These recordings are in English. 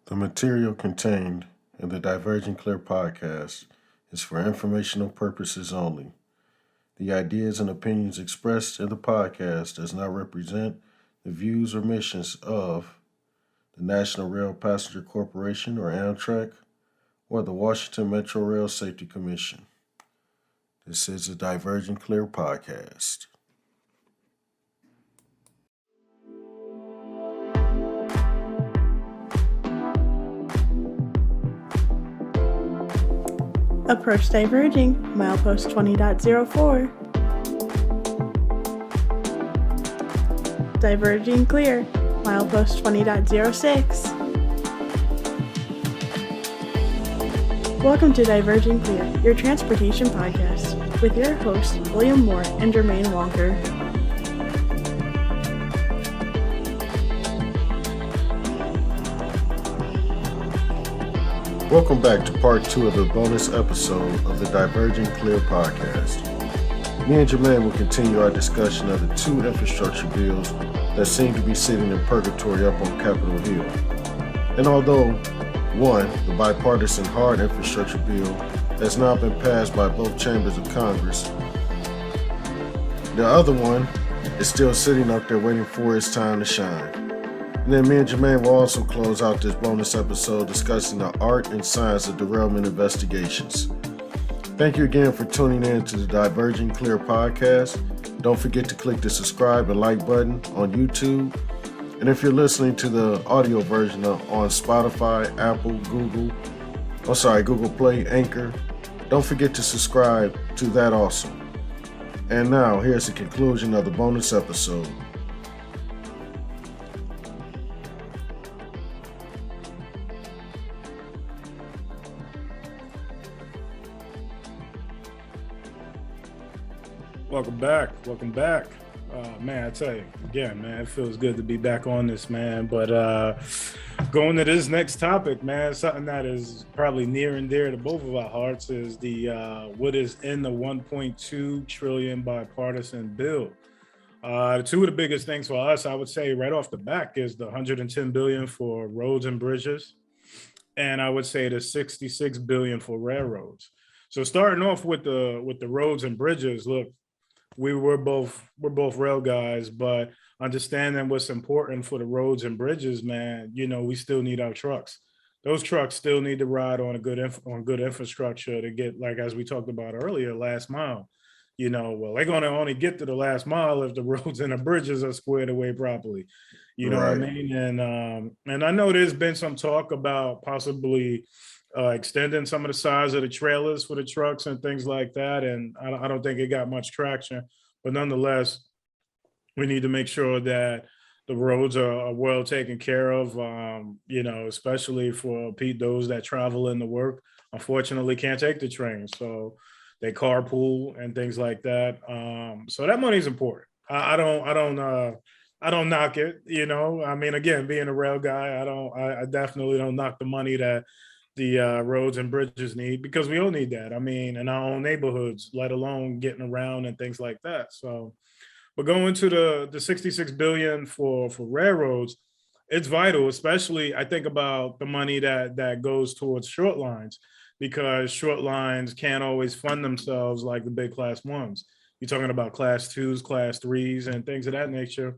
The material contained in the Diverging Clear podcast is for informational purposes only. The ideas and opinions expressed in the podcast does not represent the views or missions of the National Rail Passenger Corporation or Amtrak or the Washington Metro Rail Safety Commission. This is the Diverging Clear podcast. Approach Diverging, milepost 20.04. Diverging Clear, milepost 20.06. Welcome to Diverging Clear, your transportation podcast, with your hosts William Moore and Jermaine Walker. Welcome back to part 2 of the bonus episode of the Diverging Clear podcast. Me and Jermaine will continue our discussion of the two infrastructure bills that seem to be sitting in purgatory up on Capitol Hill. And although one, the bipartisan hard infrastructure bill, has now been passed by both chambers of Congress, the other one is still sitting up there waiting for its time to shine. And then me and Jermaine will also close out this bonus episode discussing the art and science of derailment investigations. Thank you again for tuning in to the Diverging Clear podcast. Don't forget to click the subscribe and like button on YouTube. And if you're listening to the audio version on Spotify, Apple, Google Play, Anchor, don't forget to subscribe to that also. And now, here's the conclusion of the bonus episode. Welcome back. Man, I tell you, again, man, it feels good to be back on this, man. But going to this next topic, man, something that is probably near and dear to both of our hearts is the what is in the 1.2 trillion bipartisan bill. Two of the biggest things for us, I would say right off the back, is the 110 billion for roads and bridges, and I would say the 66 billion for railroads. So starting off with the roads and bridges, look, we're both rail guys, but understanding what's important for the roads and bridges, man, you know, we still need our trucks. Those trucks still need to ride on good infrastructure to get, like, as we talked about earlier, last mile. You know, well, they're going to only get to the last mile if the roads and the bridges are squared away properly. You know what I mean? And I know there's been some talk about possibly extending some of the size of the trailers for the trucks and things like that. And I don't think it got much traction, but nonetheless, we need to make sure that the roads are well taken care of, you know, especially for those that travel into work, unfortunately can't take the train. So they carpool and things like that. So that money is important. I don't knock it, you know. I mean, again, being a rail guy, I definitely don't knock the money that the roads and bridges need, because we all need that. I mean, in our own neighborhoods, let alone getting around and things like that. So, but going to the 66 billion for railroads, it's vital, especially I think about the money that goes towards short lines, because short lines can't always fund themselves like the big class ones. You're talking about class twos, class threes, and things of that nature.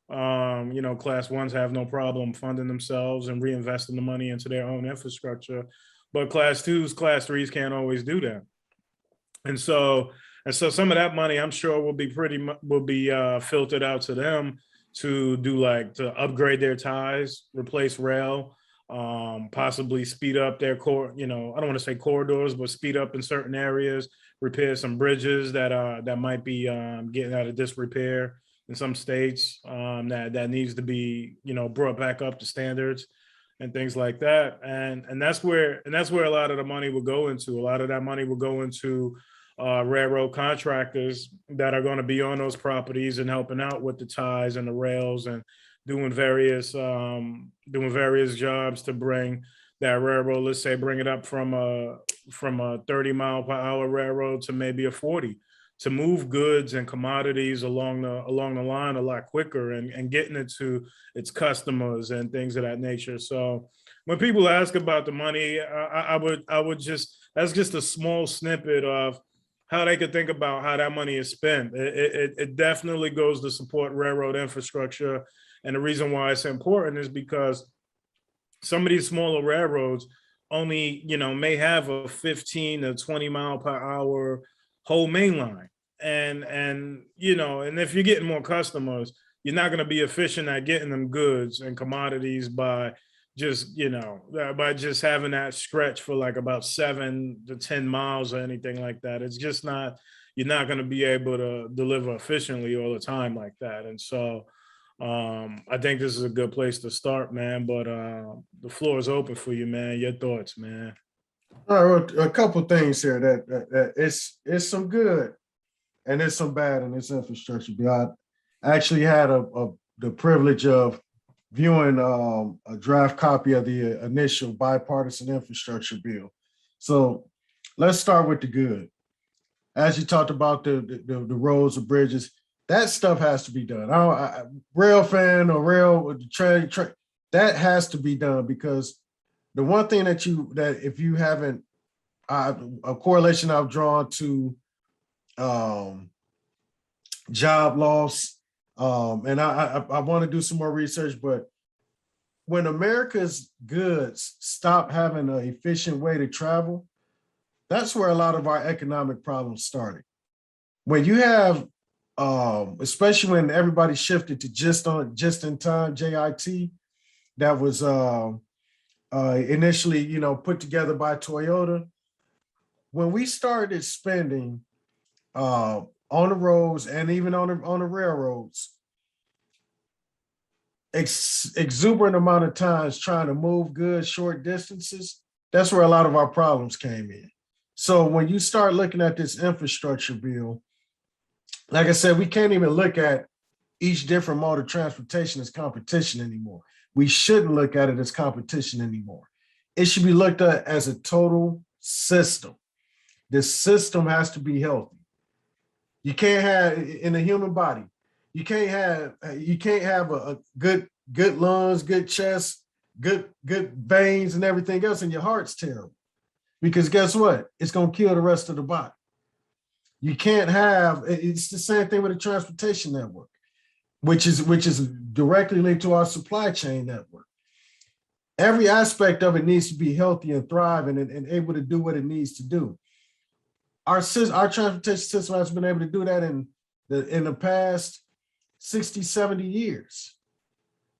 You know, class ones have no problem funding themselves and reinvesting the money into their own infrastructure, but class twos, class threes can't always do that. And so some of that money, I'm sure, will be filtered out to them to do, like, to upgrade their ties, replace rail, possibly speed up their I don't want to say corridors, but speed up in certain areas, repair some bridges that might be getting out of disrepair in some states, that needs to be, you know, brought back up to standards and things like that. And that's where a lot of the money will go into. A lot of that money will go into railroad contractors that are going to be on those properties and helping out with the ties and the rails and doing various jobs to bring that railroad, let's say, bring it up from a 30 mile per hour railroad to maybe a 40. move goods and commodities along the line a lot quicker and getting it to its customers and things of that nature. So when people ask about the money, I would just, that's just a small snippet of how they could think about how that money is spent. It definitely goes to support railroad infrastructure. And the reason why it's important is because some of these smaller railroads only, may have a 15 to 20 mile per hour whole main line. And if you're getting more customers, you're not going to be efficient at getting them goods and commodities by just having that stretch for like about 7 to 10 miles or anything like that. It's just not, you're not going to be able to deliver efficiently all the time like that. And so I think this is a good place to start, man. But the floor is open for you, man. Your thoughts, man. All right, a couple things here that it's some good and there's some bad in this infrastructure bill. I actually had the privilege of viewing a draft copy of the initial bipartisan infrastructure bill. So let's start with the good. As you talked about the roads, the bridges, that stuff has to be done. Rail fan or rail with the train, that has to be done, because the one thing that if you haven't, a correlation I've drawn to job loss, and I want to do some more research, but when America's goods stop having an efficient way to travel, that's where a lot of our economic problems started. When you have, especially when everybody shifted to just-in-time, JIT, that was initially, put together by Toyota. When we started spending on the roads and even on the railroads, exuberant amount of times trying to move goods short distances, that's where a lot of our problems came in. So when you start looking at this infrastructure bill, like I said, we can't even look at each different mode of transportation as competition anymore. We shouldn't look at it as competition anymore. It should be looked at as a total system. The system has to be healthy. You can't have, in the human body, you can't have a good lungs, good chest, good veins and everything else, and your heart's terrible. Because guess what? It's going to kill the rest of the body. You can't have, it's the same thing with the transportation network, which is directly linked to our supply chain network. Every aspect of it needs to be healthy and thriving and able to do what it needs to do. Our transportation system has been able to do that in the past 60, 70 years.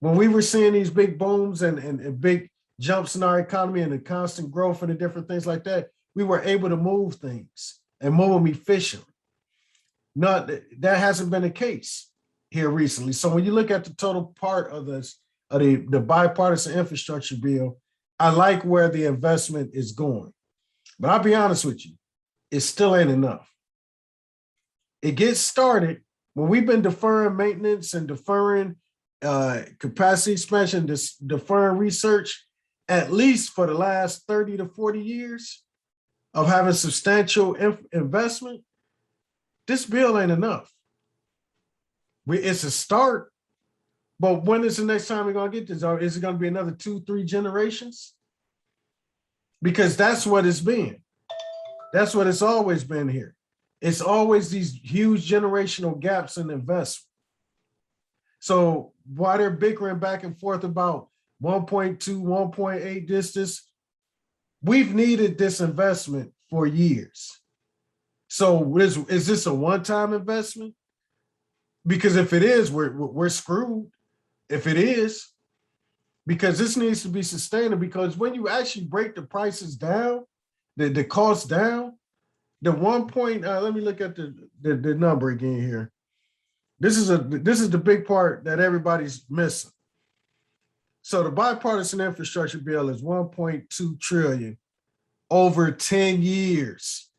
When we were seeing these big booms and big jumps in our economy and the constant growth and the different things like that, we were able to move things and move them efficiently. That hasn't been the case here recently. So when you look at the total part of the bipartisan infrastructure bill, I like where the investment is going. But I'll be honest with you, it still ain't enough. It gets started when we've been deferring maintenance and deferring capacity expansion, deferring research, at least for the last 30 to 40 years of having substantial investment. This bill ain't enough. It's a start, but when is the next time we're going to get this? Or is it going to be another 2-3 generations? Because that's what it's been. That's what it's always been here. It's always these huge generational gaps in investment. So while they're bickering back and forth about 1.2, 1.8 this, we've needed this investment for years. So is this a one-time investment? Because if it is, we're screwed. If it is, because this needs to be sustainable, because when you actually break the prices down, the cost down, the 1 point, let me look at the number again here. This is the big part that everybody's missing. So the bipartisan infrastructure bill is 1.2 trillion over 10 years.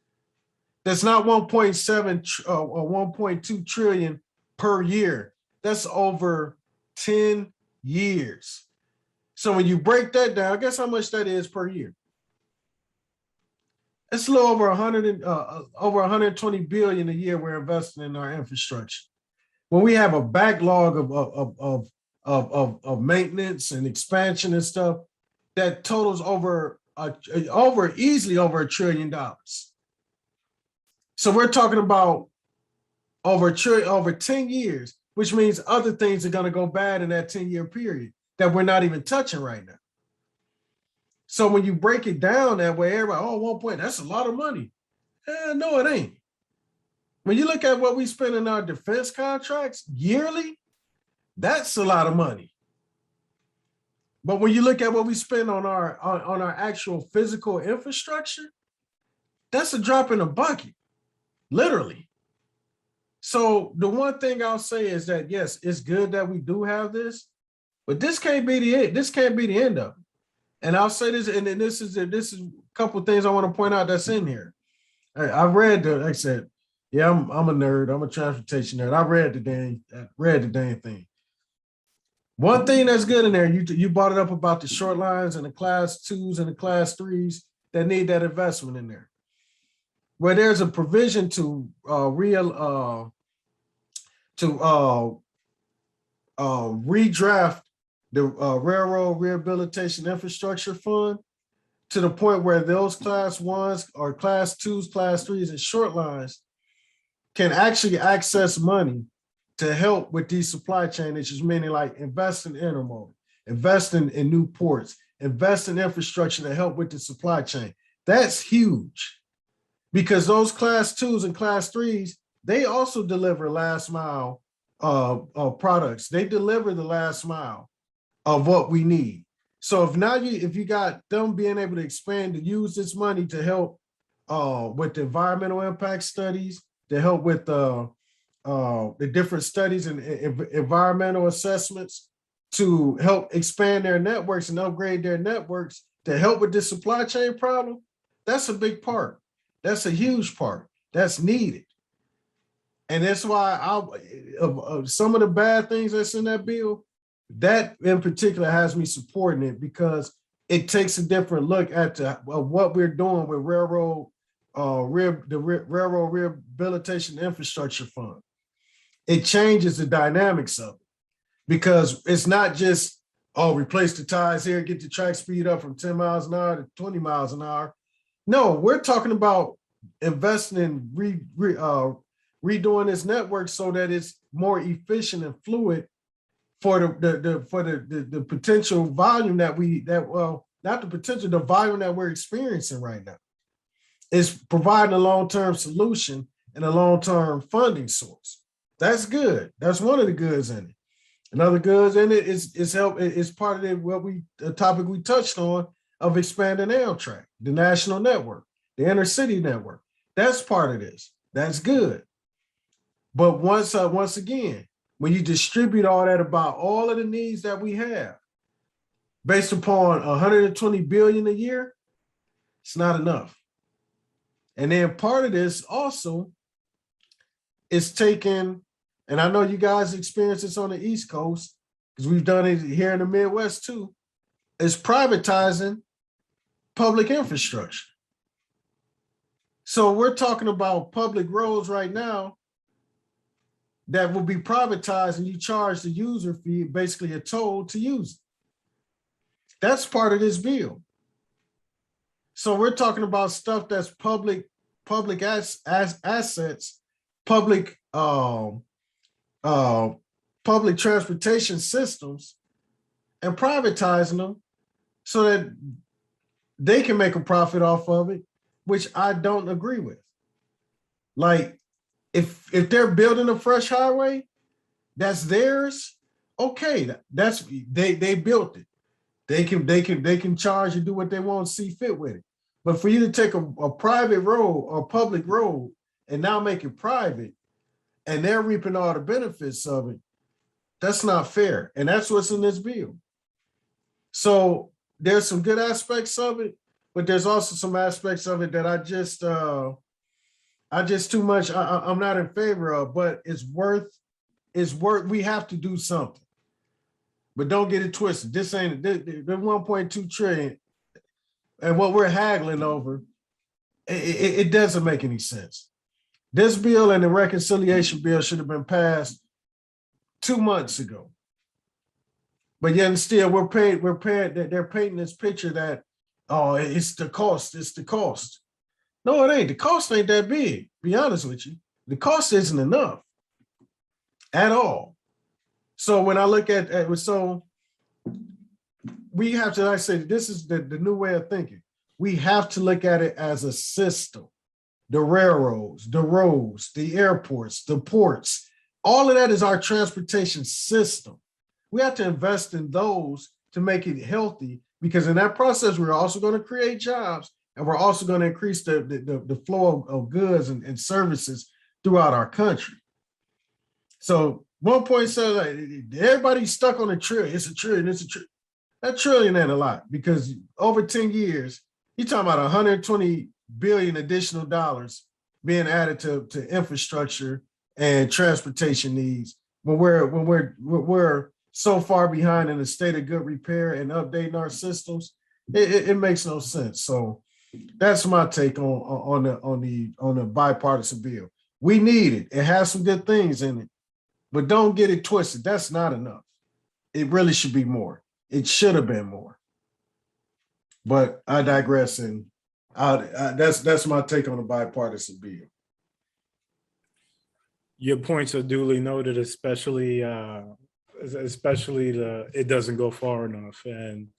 That's not 1.7 or 1.2 trillion per year. That's over 10 years. So when you break that down, guess how much that is per year? It's a little over 120 billion a year we're investing in our infrastructure. When we have a backlog of maintenance and expansion and stuff that totals easily over $1 trillion. So we're talking about over 10 years, which means other things are going to go bad in that 10-year period that we're not even touching right now. So when you break it down that way, everybody, 1 point, that's a lot of money. No, it ain't. When you look at what we spend in our defense contracts yearly, that's a lot of money. But when you look at what we spend on our actual physical infrastructure, that's a drop in the bucket, literally. So the one thing I'll say is that, yes, it's good that we do have this, but this can't be the end. This can't be the end of it. And I'll say this, and then this is a couple of things I want to point out that's in here. I read like I said, yeah, I'm a nerd. I'm a transportation nerd. I read the dang thing. One thing that's good in there, you brought it up about the short lines and the class 2s and the class 3s that need that investment in there. Where there's a provision to redraft the Railroad Rehabilitation Infrastructure Fund to the point where those class 1s or class 2s, class 3s, and short lines can actually access money to help with these supply chain issues, meaning like invest in intermodal, invest in new ports, invest in infrastructure to help with the supply chain. That's huge because those class 2s and class 3s, they also deliver last mile products. They deliver the last mile of what we need. So if you got them being able to expand to use this money to help with the environmental impact studies, to help with the different studies and environmental assessments, to help expand their networks and upgrade their networks to help with this supply chain problem, that's a big part. That's a huge part. That's needed. And that's why some of the bad things that's in that bill, that in particular has me supporting it because it takes a different look at what we're doing with the Railroad Rehabilitation Infrastructure Fund. It changes the dynamics of it because it's not just, replace the ties here, get the track speed up from 10 miles an hour to 20 miles an hour. No, we're talking about investing in redoing this network so that it's more efficient and fluid for the potential volume the volume that we're experiencing right now. Is providing a long-term solution and a long-term funding source. That's good. That's one of the goods in it. Another goods in it is help. It's part of the topic we touched on of expanding Amtrak, the national network, the inner city network. That's part of this. That's good. But once again, when you distribute all that about all of the needs that we have, based upon 120 billion a year, it's not enough. And then part of this also is taking, and I know you guys experience this on the East Coast, because we've done it here in the Midwest too, is privatizing public infrastructure. So we're talking about public roads right now that will be privatized and you charge the user fee, basically a toll to use it. That's part of this bill. So we're talking about stuff that's public assets, public transportation systems, and privatizing them so that they can make a profit off of it, which I don't agree with. Like, if they're building a fresh highway, that's theirs. Okay, they built it. They can charge and do what they want to see fit with it. But for you to take a private road or public road and now make it private, and they're reaping all the benefits of it, that's not fair. And that's what's in this bill. So there's some good aspects of it, but there's also some aspects of it that I just too much, I'm not in favor of, but it's worth, we have to do something. But don't get it twisted. This ain't, the 1.2 trillion and what we're haggling over It doesn't make any sense. This bill and the reconciliation bill should have been passed 2 months ago. But yet and still they're painting this picture that, oh, it's the cost. No, it ain't. The cost ain't that big, be honest with you. The cost isn't enough at all. So when I look at we have to, like I say, this is the new way of thinking. We have to look at it as a system. The railroads, the roads, the airports, the ports, all of that is our transportation system. We have to invest in those to make it healthy, because in that process, we're also going to create jobs, and we're also going to increase the flow of goods and services throughout our country. So one point says, like, everybody's stuck on a trillion. It's a trillion. That trillion ain't a lot, because over 10 years, you're talking about 120 billion additional dollars being added to infrastructure and transportation needs when we're so far behind in a state of good repair and updating our systems. It makes no sense. So that's my take on the bipartisan bill. We need it. It has some good things in it, but don't get it twisted. That's not enough. It really should be more. It should have been more. But I digress, and that's my take on the bipartisan bill. Your points are duly noted, especially it doesn't go far enough, and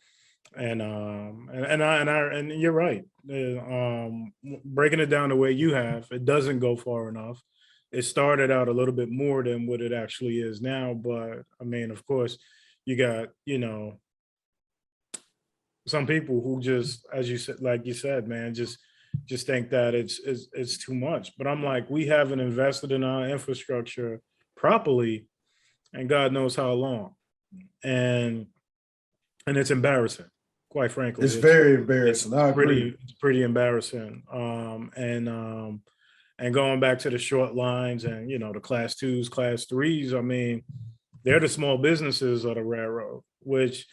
you're right. Breaking it down the way you have, it doesn't go far enough. It started out a little bit more than what it actually is now, but I mean, of course, you got, some people who just, as you said, like you said, man, just think that it's too much. But I'm like, we haven't invested in our infrastructure properly, and God knows how long. And it's embarrassing, quite frankly. It's very embarrassing. It's pretty embarrassing. And going back to the short lines and, the class 2s, class 3s, I mean, they're the small businesses of the railroad, which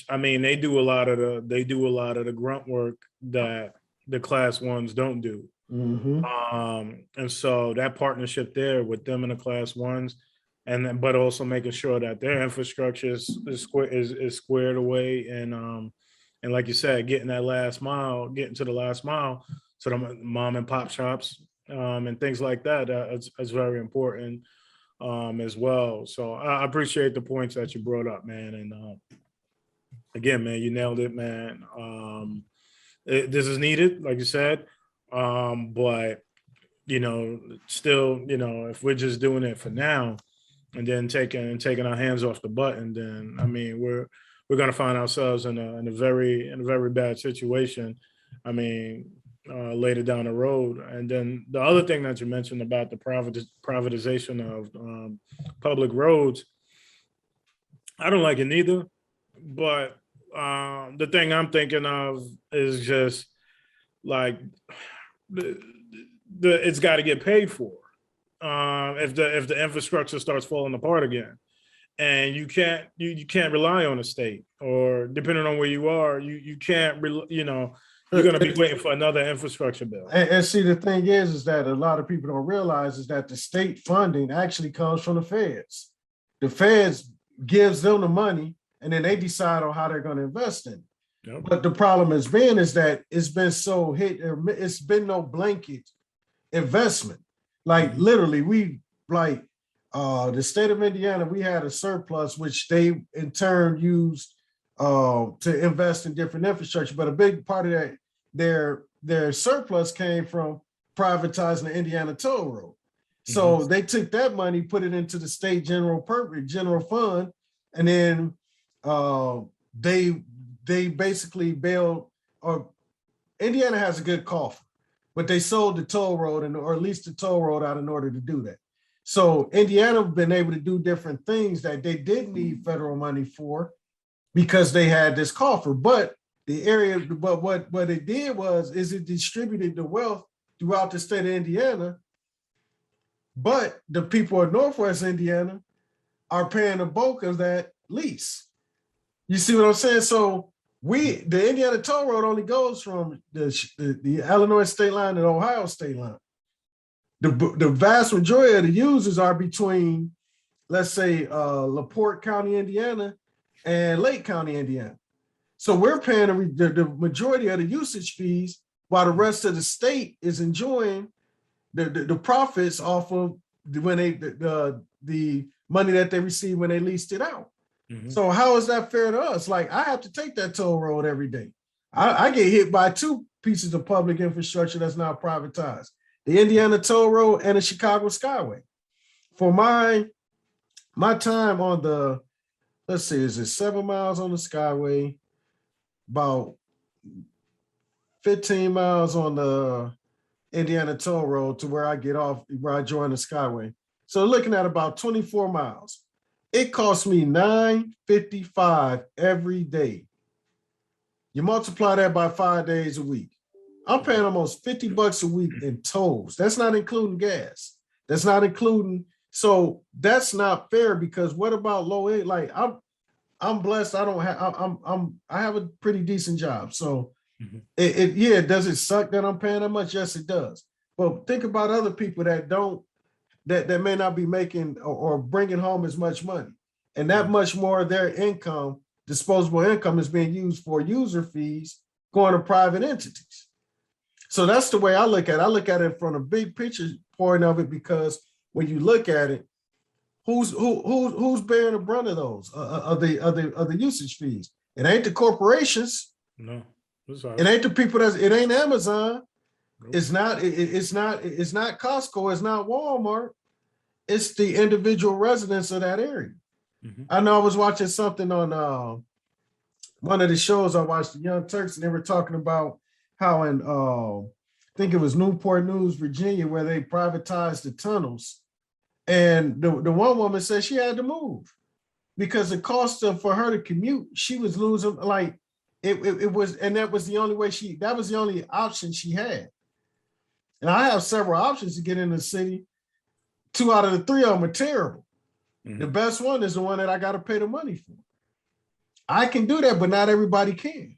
I mean, they do a lot of the grunt work that the class 1s don't do. Mm-hmm. And so that partnership there with them and the class 1s, but also making sure that their infrastructure is squared away, and like you said, getting to the last mile to the mom and pop shops, and things like that. It's very important as well. So I appreciate the points that you brought up, man. And again, man, you nailed it, man. This is needed, like you said, but still, if we're just doing it for now and then taking our hands off the button, then I mean, we're going to find ourselves in a very bad situation. I mean, later down the road. And then the other thing that you mentioned about the privatization of public roads, I don't like it neither. But the thing I'm thinking of is just like it's got to get paid for. If the infrastructure starts falling apart again, and you can't rely on the state, or depending on where you are, you can't you're going to be waiting for another infrastructure bill. And see, the thing is that a lot of people don't realize is that the state funding actually comes from the feds. The feds gives them the money, and then they decide on how they're going to invest in it. Yep. But the problem has been is that it's been so it's been no blanket investment. Like literally, the state of Indiana, we had a surplus, which they in turn used to invest in different infrastructure. But a big part of that, their surplus came from privatizing the Indiana toll road. So they took that money, put it into the state general fund, and then they basically bailed. Or Indiana has a good coffer, but they sold the toll road or at least the toll road out in order to do that. So Indiana have been able to do different things that they didn't need federal money for because they had this coffer. But what it did is it distributed the wealth throughout the state of Indiana. But the people of Northwest Indiana are paying the bulk of that lease. You see what I'm saying? So The Indiana toll road only goes from the Illinois state line to the Ohio state line. The vast majority of the users are between, let's say, LaPorte County, Indiana, and Lake County, Indiana. So we're paying the majority of the usage fees, while the rest of the state is enjoying the profits off of the money that they receive when they leased it out. Mm-hmm. So how is that fair to us? Like, I have to take that toll road every day. I get hit by two pieces of public infrastructure that's now privatized: the Indiana toll road and the Chicago Skyway. For my time on the, let's see, is it 7 miles on the Skyway, about 15 miles on the Indiana toll road to where I get off, where I join the Skyway. So looking at about 24 miles. It costs me $9.55 every day. You multiply that by 5 days a week. I'm paying almost $50 a week in tolls. That's not including gas. That's not including. So that's not fair, because what about low end? Like, I'm blessed. I have a pretty decent job. So does it suck that I'm paying that much? Yes, it does. But think about other people that may not be making or bringing home as much money, and that much more of their income, disposable income, is being used for user fees going to private entities. So that's the way I look at it. I look at it from a big picture point of it, because when you look at it, who's bearing the brunt of those of the usage fees? It ain't the corporations. No, it ain't the people it ain't Amazon. It's not Costco, it's not Walmart, it's the individual residents of that area. Mm-hmm. I know I was watching something on one of the shows I watched, the Young Turks, and they were talking about how in I think it was Newport News, Virginia, where they privatized the tunnels. And the one woman said she had to move because the cost for her to commute, she was losing, like it was, and that was the only way that was the only option she had. And I have several options to get in the city. 2 out of the 3 of them are terrible. Mm-hmm. The best one is the one that I got to pay the money for. I can do that, but not everybody can.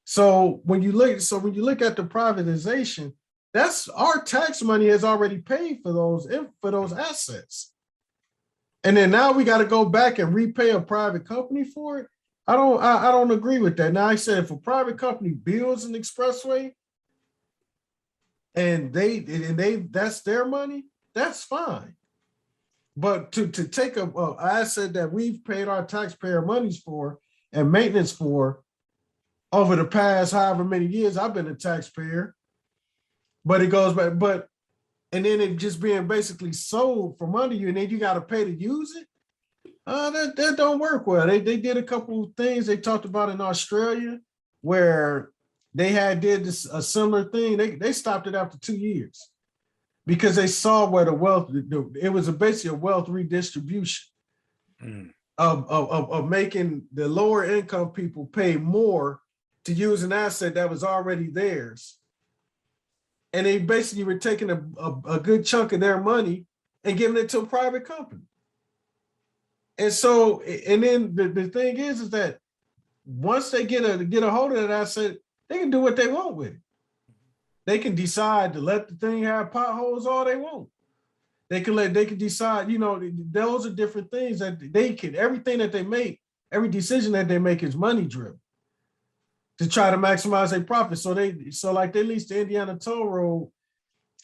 So when you look at the privatization, that's our tax money has already paid for those assets. And then now we got to go back and repay a private company for it. I don't agree with that. Now, I said if a private company builds an expressway, and they that's their money, that's fine. But to take a asset that we've paid our taxpayer monies for and maintenance for over the past however many years I've been a taxpayer, but it goes back, and then it just being basically sold from under you, and then you got to pay to use it. That don't work well. They did a couple of things they talked about in Australia where they did a similar thing. They stopped it after 2 years because they saw where the wealth, it was basically a wealth redistribution of making the lower income people pay more to use an asset that was already theirs. And they basically were taking a good chunk of their money and giving it to a private company. And so, and then the thing is that once they get a hold of that asset, they can do what they want with it. They can decide to let the thing have potholes all they want. They can decide, those are different things that everything that they make, every decision that they make is money driven to try to maximize their profit. So they leased the Indiana toll road.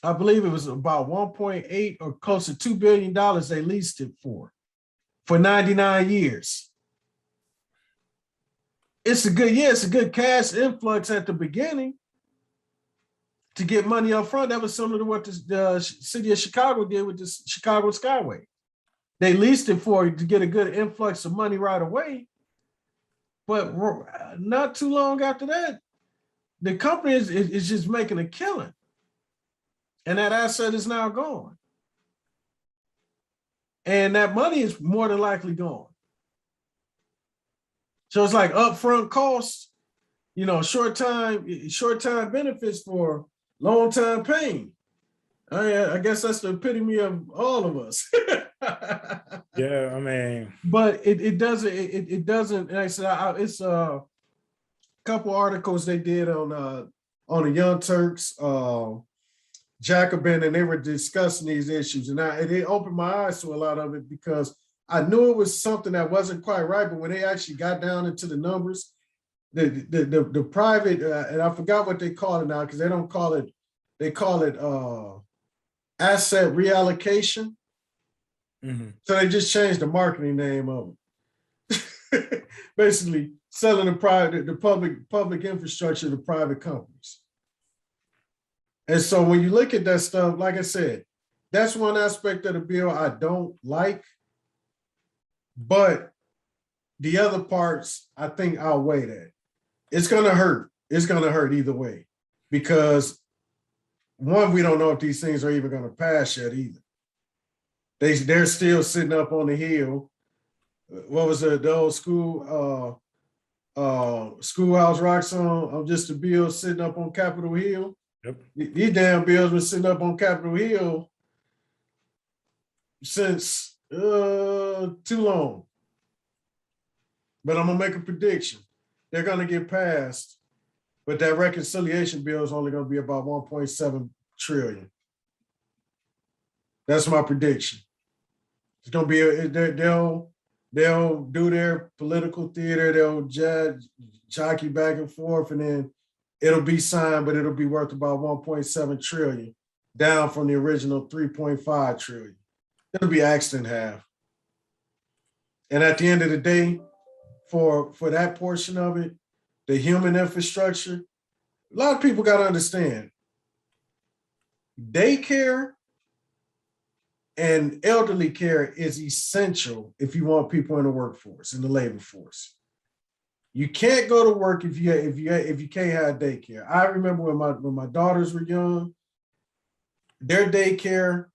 I believe it was about 1.8 or close to $2 billion they leased it for 99 years. It's a good cash influx at the beginning to get money up front. That was similar to what the city of Chicago did with the Chicago Skyway. They leased it to get a good influx of money right away. But not too long after that, the company is just making a killing. And that asset is now gone. And that money is more than likely gone. So it's like upfront costs, short-time benefits for long-time pain. I guess that's the epitome of all of us. Yeah, I mean, but it doesn't. And I said it's couple articles they did on the Young Turks, Jacobin, and they were discussing these issues, and it opened my eyes to a lot of it because I knew it was something that wasn't quite right, but when they actually got down into the numbers, the private and I forgot what they call it now because they don't call it, they call it asset reallocation. Mm-hmm. So they just changed the marketing name of it. Basically selling the public infrastructure to private companies. And so when you look at that stuff, like I said, that's one aspect of the bill I don't like, but the other parts I think outweigh that. It's gonna hurt. It's gonna hurt either way because one, we don't know if these things are even gonna pass yet either. They're still sitting up on the hill. What was the old school Schoolhouse Rock song? Just a bill sitting up on Capitol Hill. Yep. These damn bills been sitting up on Capitol Hill since too long. But I'm gonna make a prediction. They're gonna get passed, but that reconciliation bill is only gonna be about 1.7 trillion. That's my prediction. It's gonna be they'll do their political theater, they'll jockey back and forth, and then it'll be signed, but it'll be worth about 1.7 trillion, down from the original 3.5 trillion. It'll be axed in half. And at the end of the day, for that portion of it, the human infrastructure, a lot of people got to understand, daycare and elderly care is essential if you want people in the workforce, in the labor force. You can't go to work if you can't have daycare. I remember when my daughters were young, their daycare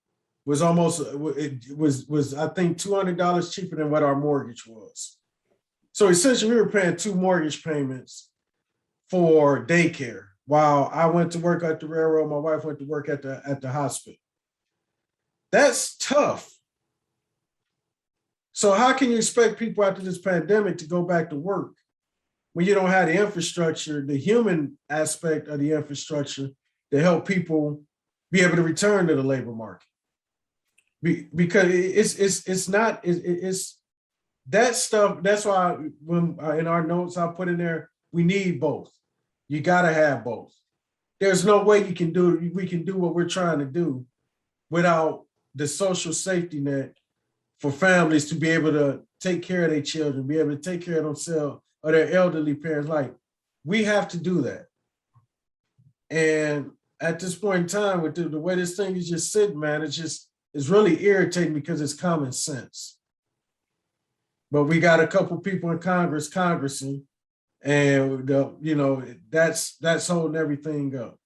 was almost was I think $200 cheaper than what our mortgage was. So essentially, we were paying 2 mortgage payments for daycare while I went to work at the railroad. My wife went to work at the hospital. That's tough. So how can you expect people after this pandemic to go back to work when you don't have the infrastructure, the human aspect of the infrastructure to help people be able to return to the labor market? Because it's not that stuff. That's why when in our notes I put in there, we need both. You got to have both. There's no way we can do what we're trying to do without the social safety net for families to be able to take care of their children, be able to take care of themselves or their elderly parents. Like, we have to do that. And at this point in time, with the way this thing is just sitting, man, it's really irritating because it's common sense. But we got a couple people in congressing, and that's holding everything up.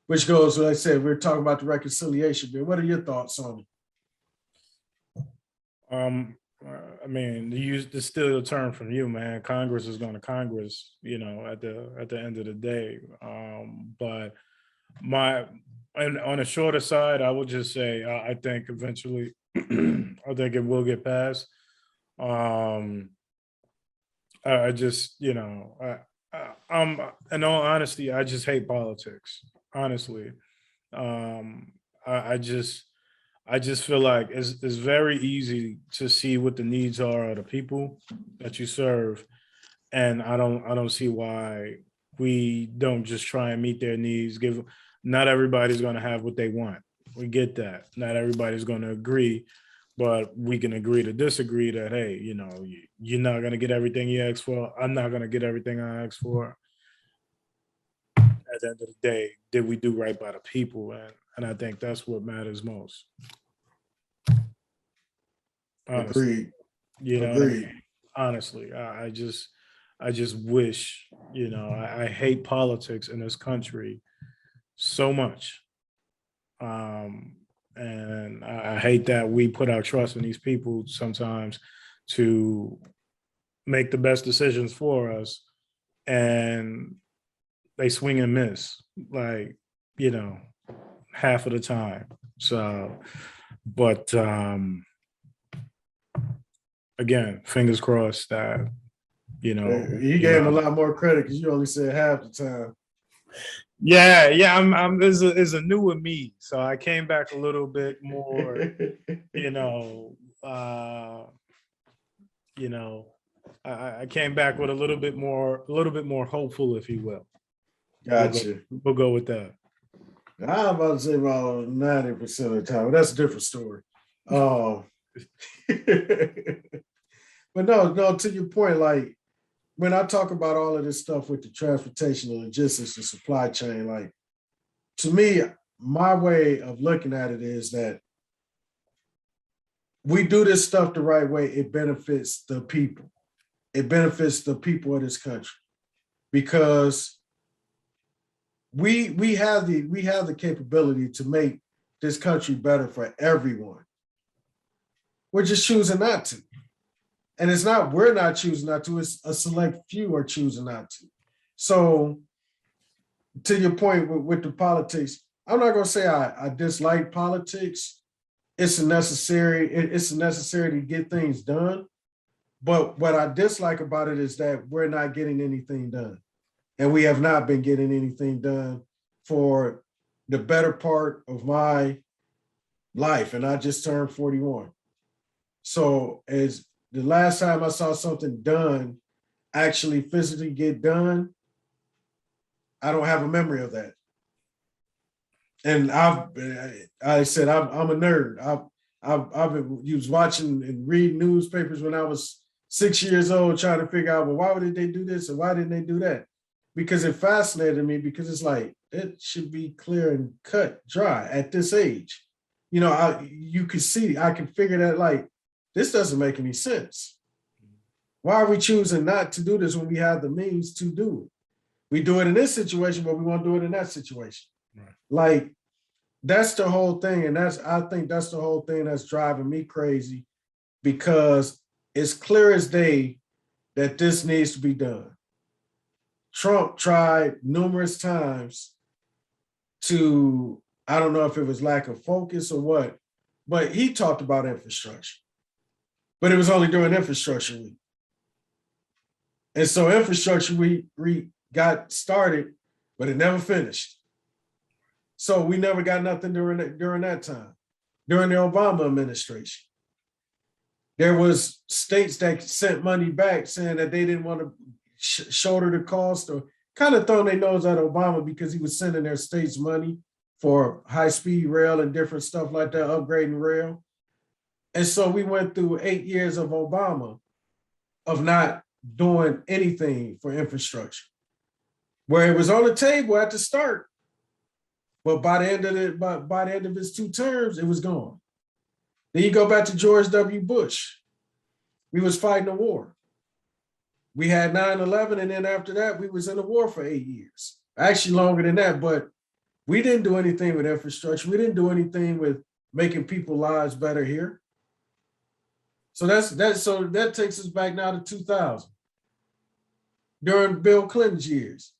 Which goes, like I said, we're talking about the reconciliation bill. What are your thoughts on it? I mean, to use the still a term from you, man. Congress is going to Congress, at the end of the day. But on a shorter side, I would just say I think eventually, I think it will get passed. I just, I'm in all honesty, I just hate politics. Honestly, I just feel like it's very easy to see what the needs are of the people that you serve, and I don't see why we don't just try and meet their needs. Not everybody's going to have what they want. We get that. Not everybody's going to agree, but we can agree to disagree. That hey, you're not going to get everything you ask for. I'm not going to get everything I ask for. At the end of the day, did we do right by the people? And I think that's what matters most. Honestly, Agreed. Agreed. Honestly, I just wish, I hate politics in this country so much. And I hate that we put our trust in these people sometimes to make the best decisions for us, and they swing and miss, like, half of the time. So, but again, fingers crossed that You know, You gave him a lot more credit because you only said half the time. Yeah. I'm is a newer me, so I came back a little bit more. I came back with a little bit more hopeful, if you will. Gotcha. We'll go with that. I'm about to say about 90% of the time. But that's a different story. But no, to your point, like when I talk about all of this stuff with the transportation, the logistics, the supply chain, like to me, my way of looking at it is that we do this stuff the right way. It benefits the people. It benefits the people of this country because we have the capability to make this country better for everyone. We're just choosing not to. And it's not, we're not choosing not to, it's a select few are choosing not to. So to your point with the politics, I'm not going to say I dislike politics. It's necessary to get things done. But what I dislike about it is that we're not getting anything done. And we have not been getting anything done for the better part of my life. And I just turned 41. So as the last time I saw something done, actually physically get done, I don't have a memory of that. And I said, I'm a nerd. I was watching and reading newspapers when I was 6 years old, trying to figure out, well, why would they do this and why didn't they do that? Because it fascinated me, because it's like, it should be clear and cut dry at this age. You know, you could see, I can figure that, like, this doesn't make any sense. Why are we choosing not to do this when we have the means to do it? We do it in this situation, but we won't do it in that situation. Right. Like, that's the whole thing. And I think that's the whole thing that's driving me crazy, because it's clear as day that this needs to be done. Trump tried numerous times to, I don't know if it was lack of focus or what, but he talked about infrastructure. But it was only during infrastructure week. And so infrastructure week got started, but it never finished. So we never got nothing during that time, during the Obama administration. There was states that sent money back saying that they didn't want to shoulder the cost, or kind of throwing their nose at Obama because he was sending their states money for high-speed rail and different stuff like that, upgrading rail. And so we went through 8 years of Obama of not doing anything for infrastructure, where it was on the table at the start, but by the end of his 2 terms, it was gone. Then you go back to George W. Bush. We was fighting a war. We had 9/11, and then after that, we was in a war for 8 years. Actually, longer than that, but we didn't do anything with infrastructure. We didn't do anything with making people's lives better here. So that takes us back now to 2000. During Bill Clinton's years,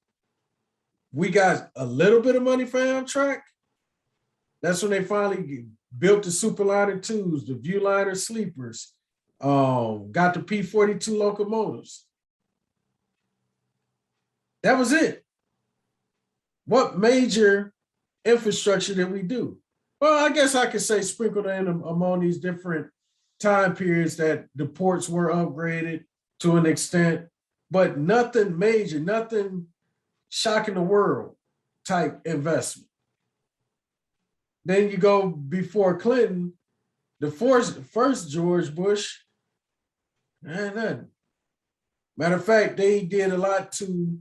we got a little bit of money for Amtrak. That's when they finally built the Superliner 2s, the Viewliner sleepers, got the P-42 locomotives. That was it. What major infrastructure did we do? Well, I guess I could say sprinkled in among these different time periods that the ports were upgraded to an extent, but nothing major, nothing shocking the world type investment. Then you go before Clinton, the first George Bush, nothing. Matter of fact, they did a lot to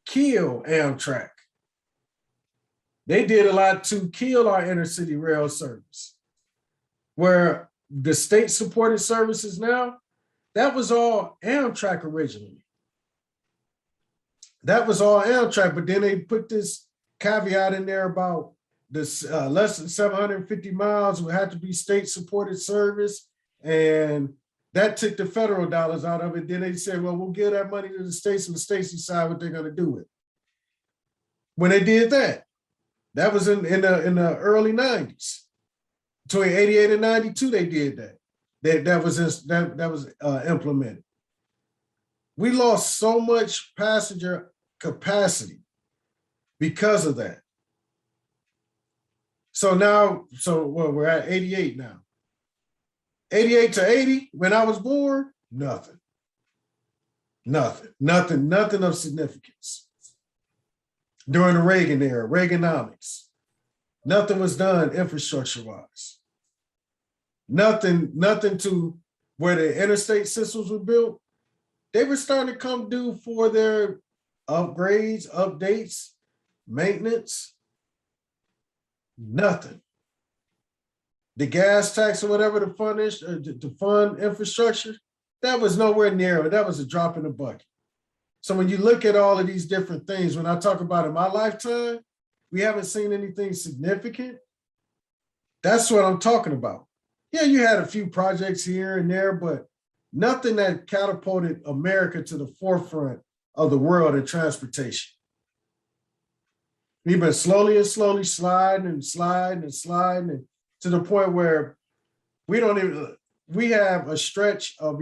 kill Amtrak. They did a lot to kill our inner city rail service, where the state-supported services now, that was all Amtrak originally. That was all Amtrak, but then they put this caveat in there about this less than 750 miles would have to be state-supported service, and that took the federal dollars out of it. Then they said, well, we'll give that money to the states, and the states decide what they're going to do with it. When they did that, that was in the early 90s. Between 88 and 92, they did that. That was implemented. We lost so much passenger capacity because of that. So now, we're at 88 now. 88 to 80, when I was born, nothing of significance. During the Reagan era, Reaganomics, nothing was done infrastructure-wise. Nothing to where the interstate systems were built. They were starting to come due for their upgrades, updates, maintenance. Nothing. The gas tax or whatever the fund is, to fund infrastructure, that was nowhere near it. That was a drop in the bucket. So when you look at all of these different things, when I talk about in my lifetime, we haven't seen anything significant. That's what I'm talking about. Yeah, you had a few projects here and there, but nothing that catapulted America to the forefront of the world in transportation. We've been slowly sliding to the point where we have a stretch of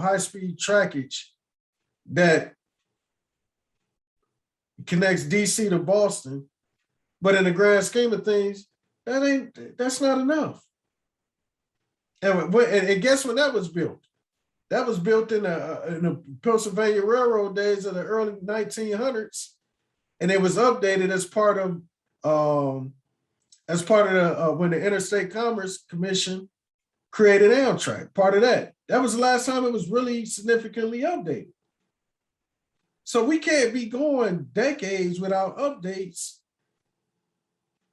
high-speed trackage that connects DC to Boston, but in the grand scheme of things, that's not enough. And guess when that was built? That was built in the Pennsylvania Railroad days of the early 1900s, and it was updated as part of when the Interstate Commerce Commission created Amtrak. Part of that. That was the last time it was really significantly updated. So we can't be going decades without updates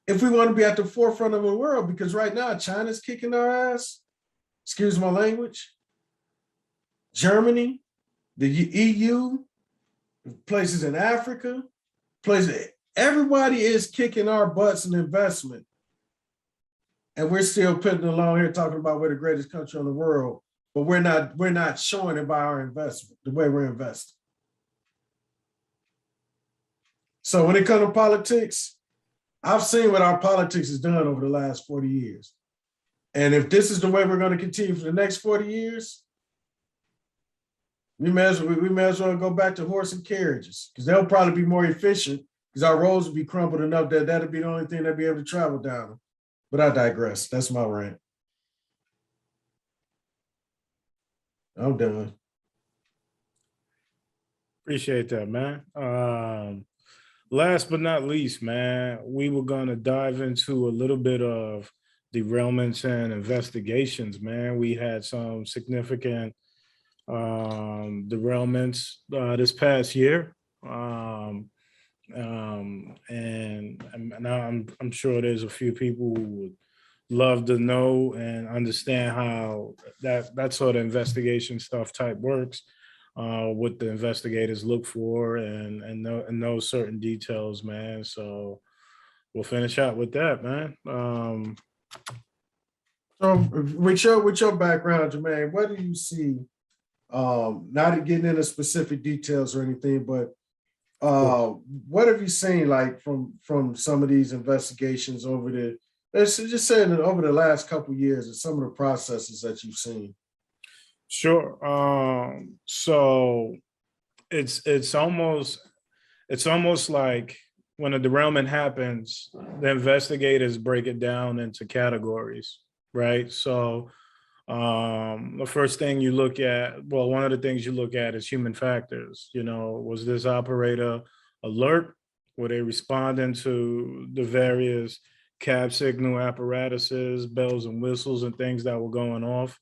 if we want to be at the forefront of the world, because right now China's kicking our ass. Excuse my language. Germany, the EU, places in Africa, everybody is kicking our butts in investment. And we're still putting along here talking about we're the greatest country in the world, but we're not showing it by our investment, the way we're investing. So when it comes to politics, I've seen what our politics has done over the last 40 years. And if this is the way we're going to continue for the next 40 years, we may as well go back to horse and carriages, because they'll probably be more efficient, because our roads will be crumpled enough that that'll be the only thing that'll be able to travel down them. But I digress. That's my rant. I'm done. Appreciate that, man. Last but not least, man, we were going to dive into a little bit of derailments and investigations, man. We had some significant derailments this past year. And I'm sure there's a few people who would love to know and understand how that sort of investigation stuff type works, what the investigators look for and know certain details, man. So we'll finish out with that, man. So with your background, Jermaine, what do you see? Not getting into specific details or anything, but what have you seen, like from some of these investigations over the last couple of years, and some of the processes that you've seen? Sure. So it's almost like when a derailment happens, the investigators break it down into categories, right? So the first thing you look at, well, one of the things you look at is human factors. You know, was this operator alert? Were they responding to the various cab signal apparatuses, bells and whistles and things that were going off?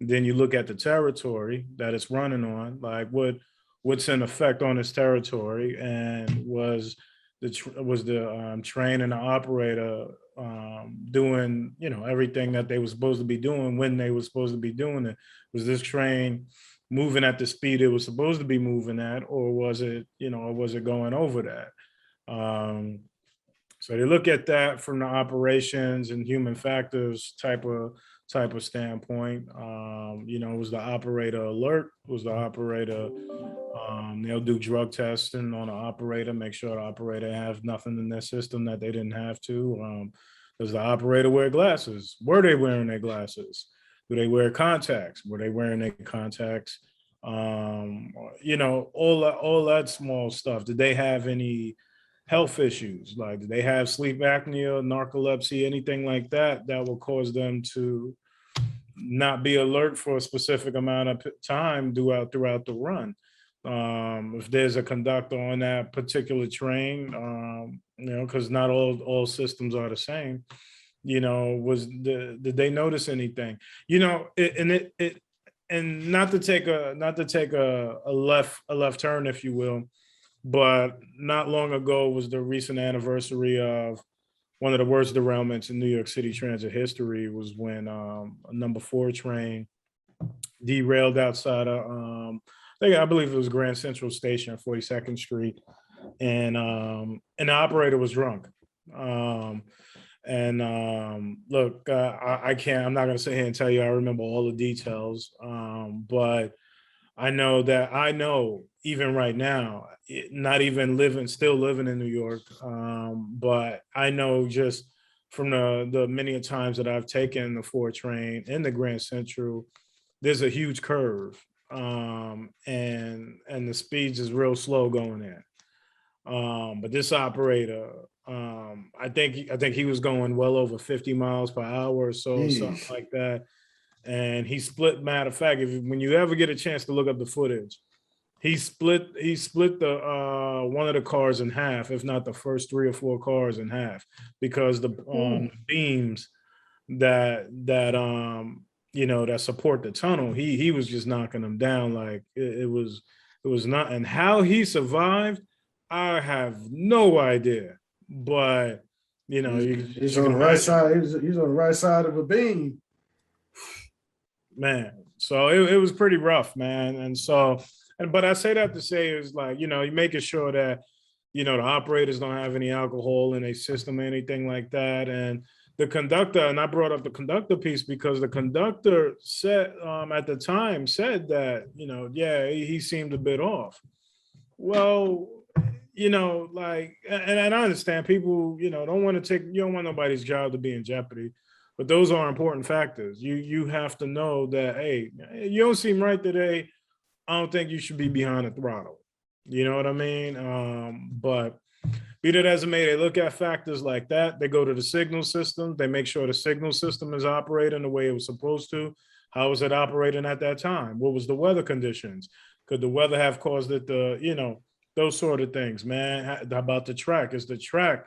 Then you look at the territory that it's running on, like what's in effect on this territory, and was the train and the operator doing, everything that they were supposed to be doing when they were supposed to be doing it? Was this train moving at the speed it was supposed to be moving at, or was it going over that? So they look at that from the operations and human factors type of standpoint. Was the operator alert? Was the operator, they'll do drug testing on the operator, make sure the operator have nothing in their system that they didn't have to. Does the operator wear glasses? Were they wearing their glasses? Do they wear contacts? Were they wearing their contacts All that small stuff. Did they have any health issues? Like, did they have sleep apnea, narcolepsy, anything like that will cause them to not be alert for a specific amount of time throughout the run? If there's a conductor on that particular train, because not all systems are the same. Did they notice anything? And not to take a left turn, if you will, but not long ago was the recent anniversary of one of the worst derailments in New York City transit history. Was when a number 4 train derailed outside of I believe it was Grand Central Station, 42nd Street, and the operator was drunk. Look, I'm not going to sit here and tell you I remember all the details, but I know even right now, not even still living in New York, but I know just from the many times that I've taken the 4 train in the Grand Central, there's a huge curve, and the speeds is real slow going in. But this operator, I think he was going well over 50 miles per hour or so, something like that. And he split. Matter of fact, when you ever get a chance to look up the footage, he split the one of the cars in half, if not the first 3 or 4 cars in half, because the beams that support the tunnel, he was just knocking them down like it was not. And how he survived, I have no idea. But he's on the right side. He's on the right side of a beam, man. So it was pretty rough, man. And so, but I say that to say is like, you're making sure that the operators don't have any alcohol in their system or anything like that. And the conductor, and I brought up the conductor piece because the conductor said at the time said that he seemed a bit off. Well, and I understand people, don't want to you don't want nobody's job to be in jeopardy, but those are important factors. You have to know that, hey, you don't seem right today. I don't think you should be behind the throttle. You know what I mean? But be that as it may, they look at factors like that. They go to the signal system. They make sure the signal system is operating the way it was supposed to. How was it operating at that time? What was the weather conditions? Could the weather have caused it to, those sort of things, man. How about the track? Is the track,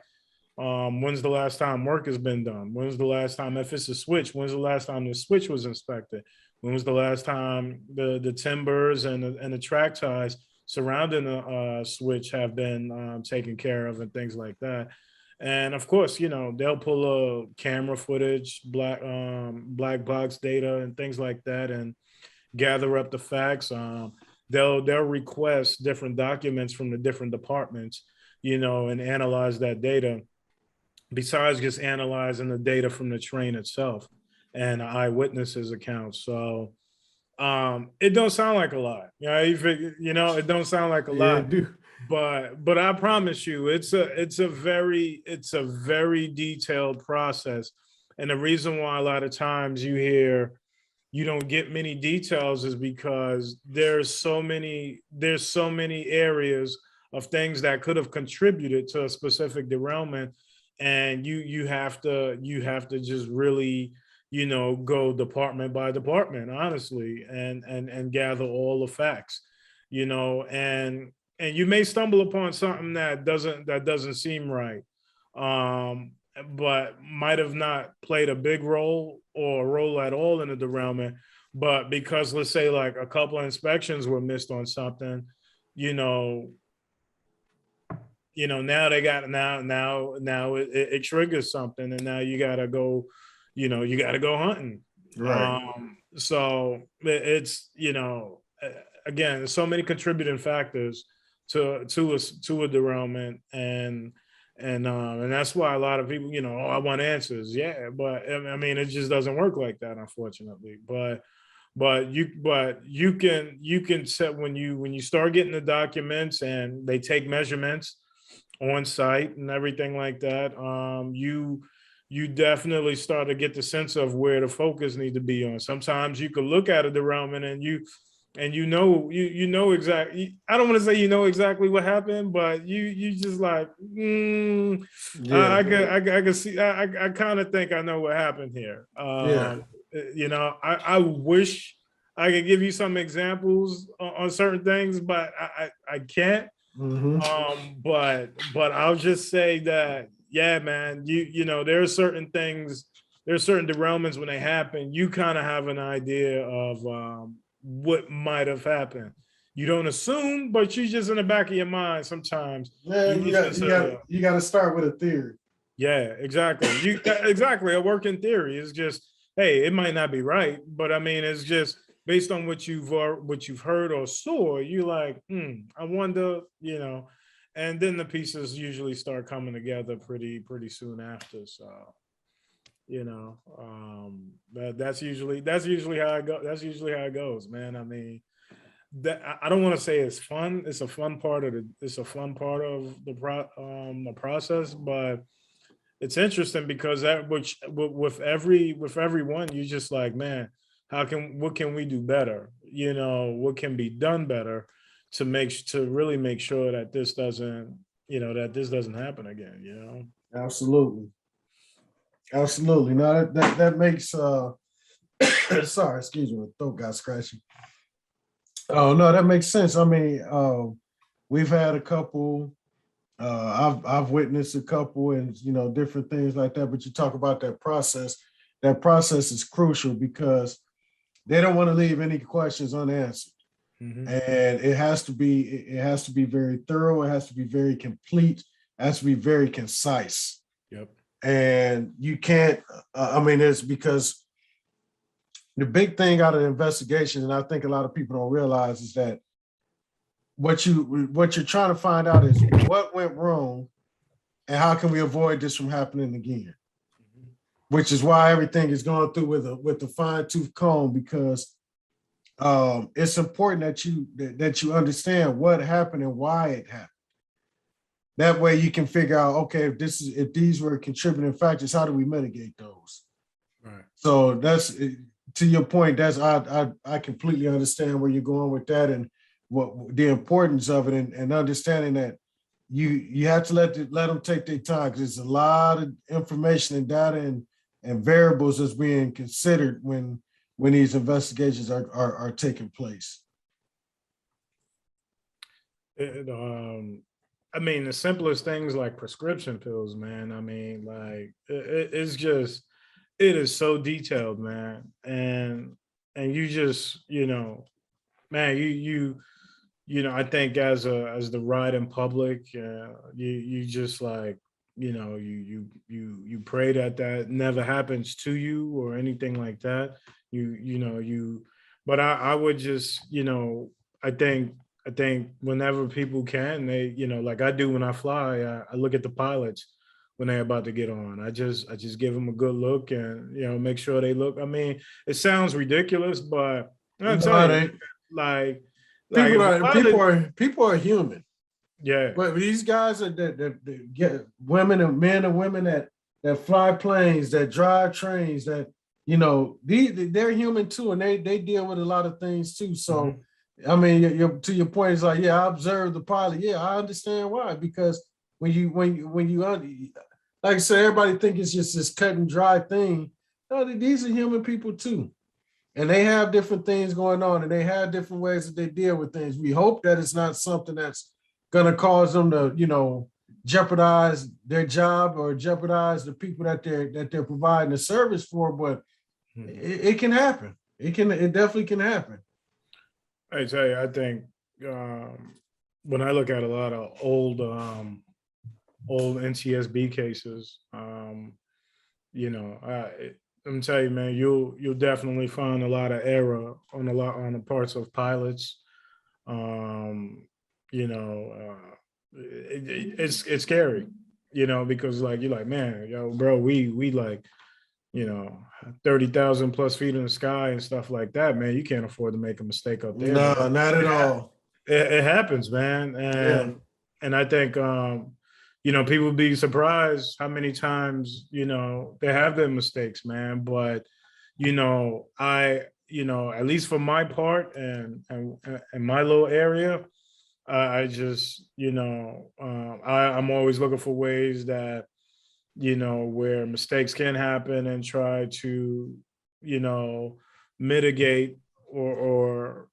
when's the last time work has been done? When's the last time, if it's a switch, when's the last time the switch was inspected? When was the last time the timbers and the track ties surrounding the switch have been taken care of and things like that? And of course, they'll pull a camera footage, black box data and things like that and gather up the facts. They'll request different documents from the different departments, and analyze that data, besides just analyzing the data from the train itself and eyewitnesses accounts. So it don't sound like a lot. It don't sound like a lot. But I promise you, it's a very detailed process. And the reason why a lot of times you don't get many details is because there's so many areas of things that could have contributed to a specific derailment, and you have to just really go department by department, honestly, and gather all the facts, and you may stumble upon something that doesn't seem right, but might have not played a big role or a role at all in the derailment. But because, let's say, like a couple of inspections were missed on something, now they got now it triggers something, and now you gotta go, hunting. Right. So it's again, there's so many contributing factors to a derailment, and that's why a lot of people, I want answers. Yeah, but I mean, it just doesn't work like that, unfortunately. But you can set, when you start getting the documents and they take measurements on site and everything like that, you definitely start to get the sense of where the focus needs to be on. Sometimes you could look at a derailment and and you know exactly. I don't want to say you know exactly what happened, but you just like, I can see. I kind of think I know what happened here. You know, I wish I could give you some examples on certain things, but I can't. But I'll just say that, yeah, man, you know, there are certain things, there's certain derailments when they happen, you kind of have an idea of what might have happened. You don't assume, but you just in the back of your mind sometimes. Yeah, you got to start with a theory. Yeah, exactly. Exactly. A working theory is just, hey, it might not be right, but I mean, it's just based on what you've heard or saw. You like, I wonder, you know, and then the pieces usually start coming together pretty soon after. So, you know, that's usually how I go. That's usually how it goes, man. I mean, that I don't want to say it's fun. It's a fun part of the process, but it's interesting because with everyone, you just like, man, what can we do better? You know, what can be done better to really make sure that this doesn't happen again, you know? Absolutely. No, that makes sorry, excuse me, my throat got scratchy. Oh no, that makes sense. I mean, we've had a couple. I've witnessed a couple, and you know, different things like that. But you talk about that process. That process is crucial because they don't want to leave any questions unanswered, and it has to be very thorough. It has to be very complete. It has to be very concise. Yep. And you can't. I mean, it's because the big thing out of the investigation, and I think a lot of people don't realize, is that what you're trying to find out is what went wrong and how can we avoid this from happening again, which is why everything is going through with a fine-tooth comb, because it's important that you understand what happened and why it happened. That way you can figure out, okay, if these were contributing factors, how do we mitigate those? Right. So that's, to your point, I completely understand where you're going with that, and what the importance of it, and understanding that you have to let them take their time, because there's a lot of information and data and variables that's being considered when these investigations are taking place. I mean, the simplest things like prescription pills, man. I mean, like it's just, it is so detailed, man, and you just, you know, man, you know, I think as the riding public, you just like, you know, you pray that never happens to you or anything like that. But I would just, you know, I think whenever people can, they, you know, like I do when I fly, I look at the pilots when they're about to get on. I just give them a good look and, you know, make sure they look. I mean, it sounds ridiculous, but I'm telling you, like people are human. Yeah. But these guys are that get men and women that fly planes, that drive trains, that, you know, they're human too, and they deal with a lot of things too. So I mean, to your point, it's like, yeah, I observed the pilot. Yeah, I understand why, because when you like I said, everybody think it's just this cut and dry thing. No, these are human people too. And they have different things going on, and they have different ways that they deal with things. We hope that it's not something that's going to cause them to, you know, jeopardize their job or jeopardize the people that they're providing the service for. But it can happen. It definitely can happen. I tell you, I think when I look at a lot of old NTSB cases, you know, I'm telling you, man, you'll definitely find a lot of error on the parts of pilots. You know, it's scary, you know, because like you're like, man, yo, bro, we like, you know, 30,000 plus feet in the sky and stuff like that, man. You can't afford to make a mistake up there. No, not at all. It happens, man, and I think you know, people be surprised how many times, you know, they have their mistakes, man. But, you know, at least for my part and my little area, I just, I'm always looking for ways that, where mistakes can happen and try to, mitigate or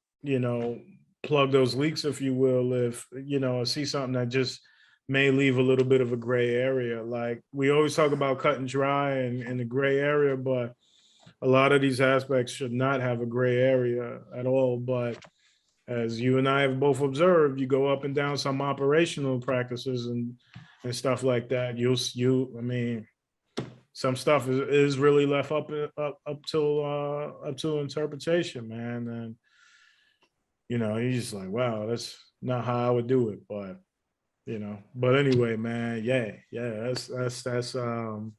plug those leaks, if you will, if, I see something that just may leave a little bit of a gray area. Like we always talk about cut and dry and the gray area, but a lot of these aspects should not have a gray area at all. But as you and I have both observed, you go up and down some operational practices and stuff like that. I mean, some stuff is really left up to interpretation, man. And you're just like, wow, that's not how I would do it. But but anyway, man, yeah, that's that's how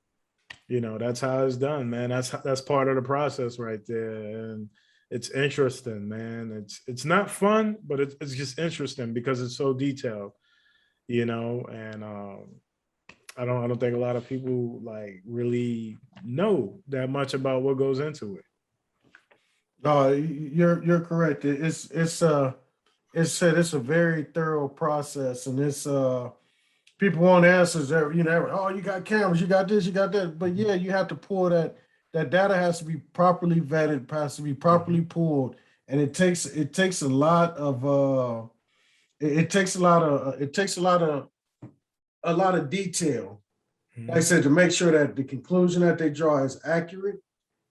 it's done, man. That's part of the process right there. And it's interesting, man. It's not fun, but it's just interesting because it's so detailed, and I don't think a lot of people like really know that much about what goes into it. No, you're correct. It's a very thorough process, and it's people want answers. Oh, you got cameras, you got this, you got that, but yeah, you have to pull that data has to be properly vetted, has to be properly pulled, and it takes a lot of a lot of detail. Like I said, to make sure that the conclusion that they draw is accurate,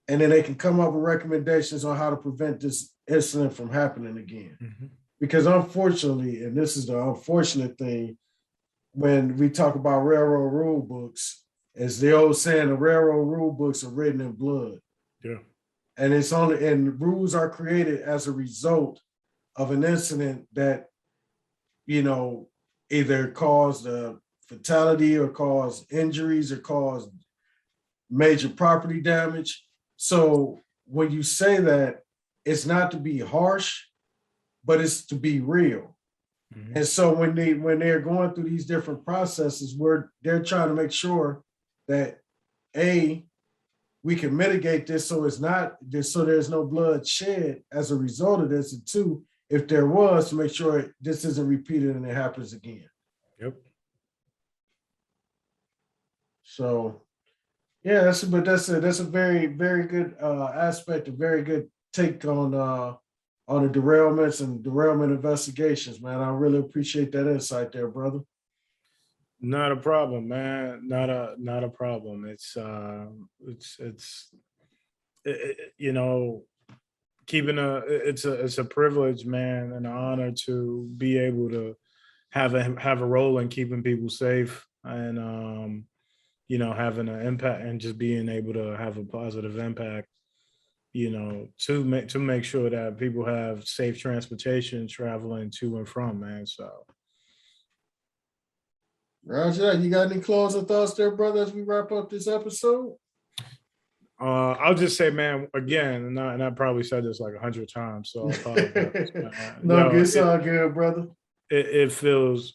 and then they can come up with recommendations on how to prevent this incident from happening again. Mm-hmm. Because unfortunately, and this is the unfortunate thing, when we talk about railroad rule books, as the old saying, the railroad rule books are written in blood. Yeah. And rules are created as a result of an incident that, either caused a fatality or caused injuries or caused major property damage. So when you say that, it's not to be harsh, but it's to be real. Mm-hmm. And so when they're going through these different processes where they're trying to make sure that we can mitigate this so there's no blood shed as a result of this, and two, if there was, to make sure this isn't repeated and it happens again. Yep. So yeah, that's a very, very good aspect, a very good take on the derailments and derailment investigations, man. I really appreciate that insight there, brother. Not a problem, man. Not a problem. It's it's a privilege, man, and an honor to be able to have a role in keeping people safe and having an impact and just being able to have a positive impact, to make sure that people have safe transportation traveling to and from, man. So Roger, you got any closing thoughts there, brother, as we wrap up this episode? I'll just say, man, again, and I probably said this like 100 times, so I apologize. It's all good, brother. It feels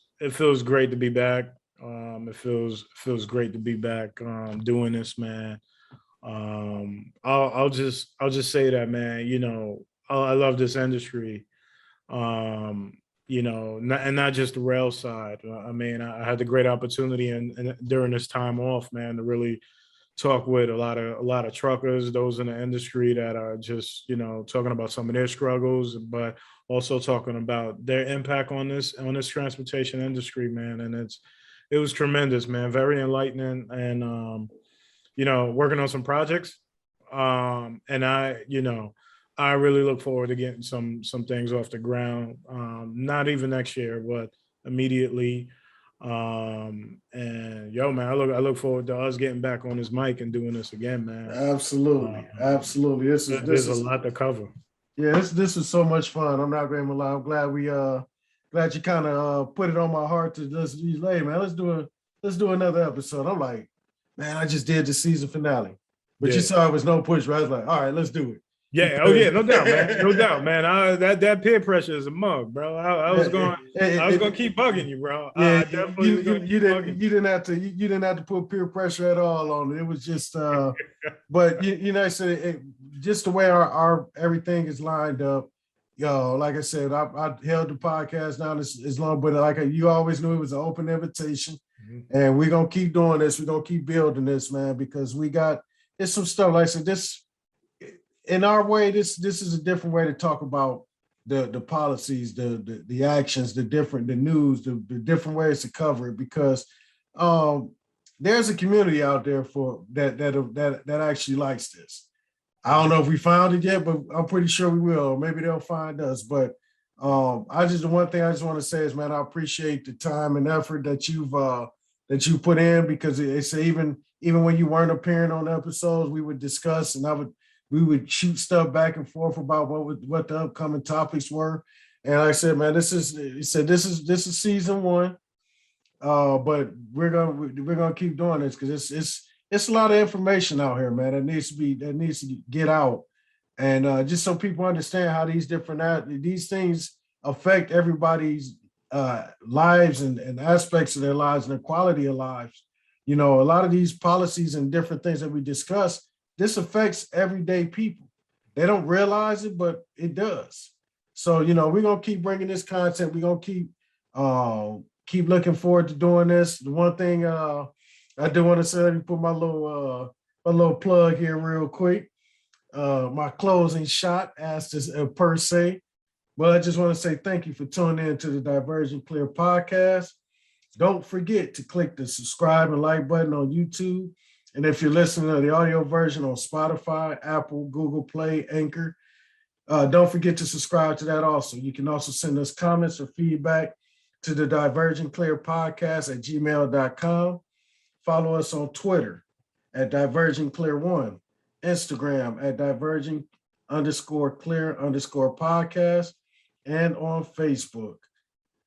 great to be back. It feels great to be back doing this, man. I'll just say that, man. I love this industry. And not just the rail side. I mean, I had the great opportunity and during this time off, man, to really talk with a lot of truckers, those in the industry that are just, talking about some of their struggles, but also talking about their impact on this transportation industry, man. And it was tremendous, man. Very enlightening, and working on some projects. And I really look forward to getting some things off the ground. Not even next year, but immediately. And man, I look forward to us getting back on this mic and doing this again, man. Absolutely. There's a lot to cover. Yeah, this is so much fun. I'm not going to lie. I'm glad you kind of put it on my heart to just be like, man, let's do another episode. I'm like, man, I just did the season finale, but you saw it was no push. Right? I was like, all right, let's do it. Yeah. Oh yeah. No doubt, man. No doubt, man. That peer pressure is a mug, bro. I was going to keep bugging you, bro. Yeah, you didn't have to put peer pressure at all on it. It was just, but I said just the way our everything is lined up. Like I said, I held the podcast down as long, but like you always knew, it was an open invitation. And we're going to keep doing this. We're going to keep building this, man, because it's some stuff. Like I said, this, in our way, this is a different way to talk about the policies, the actions, the news, the different ways to cover it, because there's a community out there for that actually likes this. I don't know if we found it yet, but I'm pretty sure we will. Maybe they'll find us. But the one thing I just want to say is, man, I appreciate the time and effort that you put in, because it's even when you weren't appearing on episodes, we would discuss and we would shoot stuff back and forth about what the upcoming topics were. And like I said, man, this is season 1. But we're gonna keep doing this, because it's a lot of information out here, man, that needs to get out. And just so people understand how these things affect everybody's lives and aspects of their lives and the quality of lives. A lot of these policies and different things that we discuss, this affects everyday people. They don't realize it, but it does. So, we're going to keep bringing this content. We're going to keep looking forward to doing this. The one thing I do want to say, let me put my little plug here real quick. My closing shot, as per se. Well, I just want to say thank you for tuning in to the Diverging Clear Podcast. Don't forget to click the subscribe and like button on YouTube. And if you're listening to the audio version on Spotify, Apple, Google Play, Anchor, don't forget to subscribe to that also. You can also send us comments or feedback to the Diverging Clear Podcast at gmail.com. Follow us on Twitter at Diverging Clear 1, Instagram at Diverging_Clear_podcast, and on Facebook.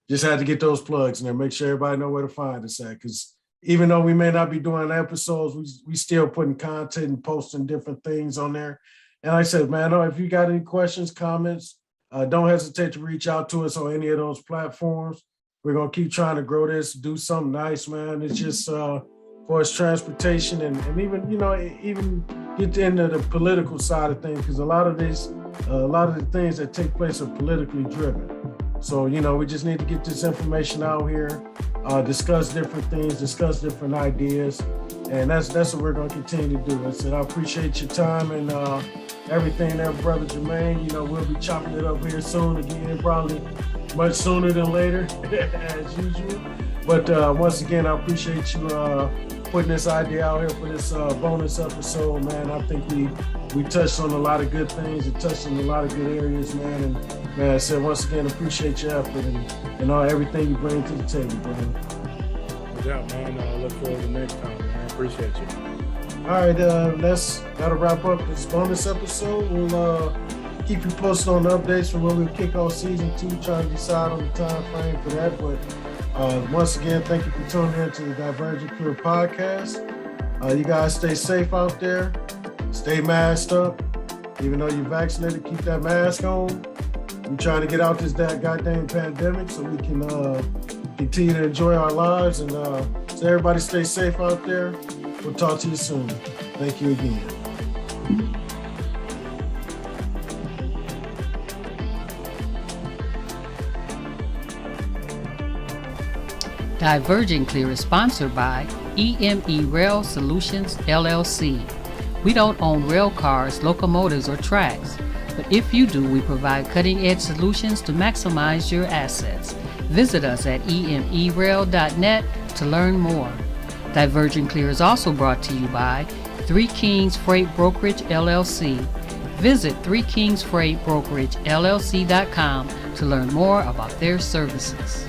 Just had to get those plugs in there. Make sure everybody know where to find us at, because even though we may not be doing episodes, we still putting content and posting different things on there. And like I said, man, if you got any questions, comments, don't hesitate to reach out to us on any of those platforms. We're going to keep trying to grow this, do something nice, man. It's just for its transportation and even, even get into the political side of things, because a lot of the things that take place are politically driven. So, we just need to get this information out here, discuss different things, discuss different ideas. And that's what we're going to continue to do. I said, I appreciate your time and everything there, Brother Jermaine. We'll be chopping it up here soon again, probably much sooner than later, as usual. But once again, I appreciate you putting this idea out here for this bonus episode, man. I think we touched on a lot of good things and touched on a lot of good areas, man. And man, I said, once again, appreciate your effort and everything you bring to the table, man. No doubt, man. I look forward to next time, man. I appreciate you. All right, that'll wrap up this bonus episode. We'll keep you posted on the updates from when we kick off season 2, trying to decide on the time frame for that. But once again, thank you for tuning in to the Diverging Clear Podcast. You guys stay safe out there. Stay masked up. Even though you're vaccinated, keep that mask on. We're trying to get out this goddamn pandemic so we can continue to enjoy our lives. And so everybody stay safe out there. We'll talk to you soon. Thank you again. Diverging Clear is sponsored by EME Rail Solutions, LLC. We don't own rail cars, locomotives, or tracks, but if you do, we provide cutting-edge solutions to maximize your assets. Visit us at emerail.net to learn more. Diverging Clear is also brought to you by Three Kings Freight Brokerage, LLC. Visit threekingsfreightbrokeragellc.com to learn more about their services.